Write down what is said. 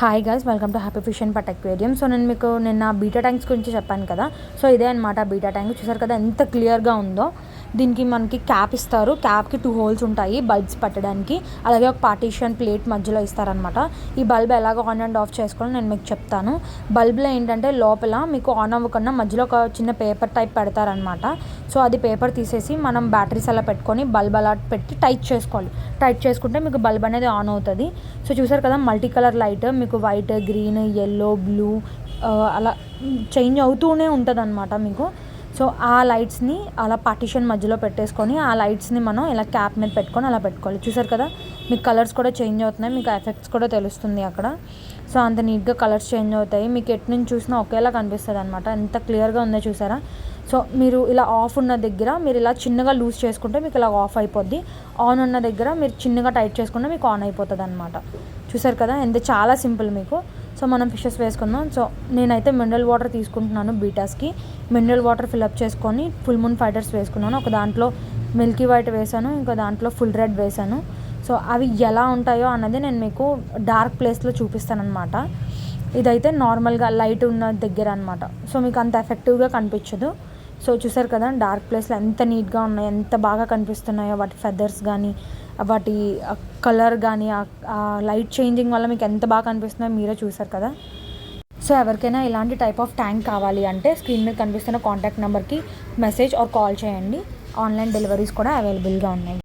Hi guys, welcome to happy fish and పట్ aquarium. So నేను మీకు నిన్న బీటా ట్యాంక్స్ గురించి చెప్పాను కదా. సో ఇదే అనమాట బీటా ట్యాంక్. చూసారు కదా ఎంత క్లియర్గా ఉందో. దీనికి మనకి క్యాప్ ఇస్తారు. క్యాప్కి 2 హోల్స్ ఉంటాయి బల్బ్స్ పెట్టడానికి. అలాగే ఒక పార్టీషన్ ప్లేట్ మధ్యలో ఇస్తారనమాట. ఈ బల్బ్ ఎలాగో ఆన్ అండ్ ఆఫ్ చేసుకోవాలో నేను మీకు చెప్తాను. బల్బ్లో ఏంటంటే లోపల మీకు ఆన్ అవ్వకుండా మధ్యలో ఒక చిన్న పేపర్ టైప్ పెడతారనమాట. సో అది పేపర్ తీసేసి మనం బ్యాటరీస్ అలా పెట్టుకొని బల్బ్ అలా పెట్టి టైట్ చేసుకోవాలి. టైట్ చేసుకుంటే మీకు బల్బ్ అనేది ఆన్ అవుతుంది. సో చూసారు కదా మల్టీ కలర్ లైట్ మీకు వైట్, గ్రీన్, ఎల్లో, బ్లూ అలా చేంజ్ అవుతూనే ఉంటుంది అనమాట మీకు. సో ఆ లైట్స్ని అలా పార్టీషన్ మధ్యలో పెట్టేసుకొని ఆ లైట్స్ని మనం ఇలా క్యాప్ మీద పెట్టుకొని అలా పెట్టుకోవాలి. చూసారు కదా మీకు కలర్స్ కూడా చేంజ్ అవుతున్నాయి, మీకు ఎఫెక్ట్స్ కూడా తెలుస్తుంది అక్కడ. సో అంత నీట్గా కలర్స్ చేంజ్ అవుతాయి, మీకు ఎటు నుంచి చూసినా ఒకేలా కనిపిస్తుంది అనమాట. ఎంత క్లియర్గా ఉందో చూసారా. సో మీరు ఇలా ఆఫ్ ఉన్న దగ్గర మీరు ఇలా చిన్నగా లూజ్ చేసుకుంటే మీకు ఇలా ఆఫ్ అయిపోద్ది. ఆన్ ఉన్న దగ్గర మీరు చిన్నగా టైట్ చేసుకుంటే మీకు ఆన్ అయిపోతుంది అనమాట. చూసారు కదా ఎంత చాలా సింపుల్ మీకు. సో మనం ఫిషెస్ వేసుకుందాం. సో నేనైతే మినరల్ వాటర్ తీసుకుంటున్నాను బీటాస్కి. మినరల్ వాటర్ ఫిల్అప్ చేసుకొని ఫుల్ మూన్ ఫైటర్స్ వేసుకున్నాను. ఒక దాంట్లో మిల్కీ వైట్ వేసాను, ఇంకో దాంట్లో ఫుల్ రెడ్ వేసాను. సో అవి ఎలా ఉంటాయో అన్నది నేను మీకు డార్క్ ప్లేస్లో చూపిస్తాను అనమాట. ఇదైతే నార్మల్గా లైట్ ఉన్న దగ్గర అనమాట. సో మీకు అంత ఎఫెక్టివ్గా కనిపించదు. సో చూసారు కదా డార్క్ ప్లేస్లో ఎంత నీట్గా ఉన్నాయో, ఎంత బాగా కనిపిస్తున్నాయో. వాటి ఫెదర్స్ కానీ వాటి కలర్ కానీ ఆ లైట్ చేంజింగ్ వల్ల మీకు ఎంత బాగా కనిపిస్తున్నాయో మీరే చూసారు కదా. సో ఎవరికైనా ఇలాంటి టైప్ ఆఫ్ ట్యాంక్ కావాలి అంటే స్క్రీన్ మీద కనిపిస్తున్న కాంటాక్ట్ నెంబర్కి మెసేజ్ ఆర్ కాల్ చేయండి. ఆన్లైన్ డెలివరీస్ కూడా అవైలబుల్గా ఉన్నాయి.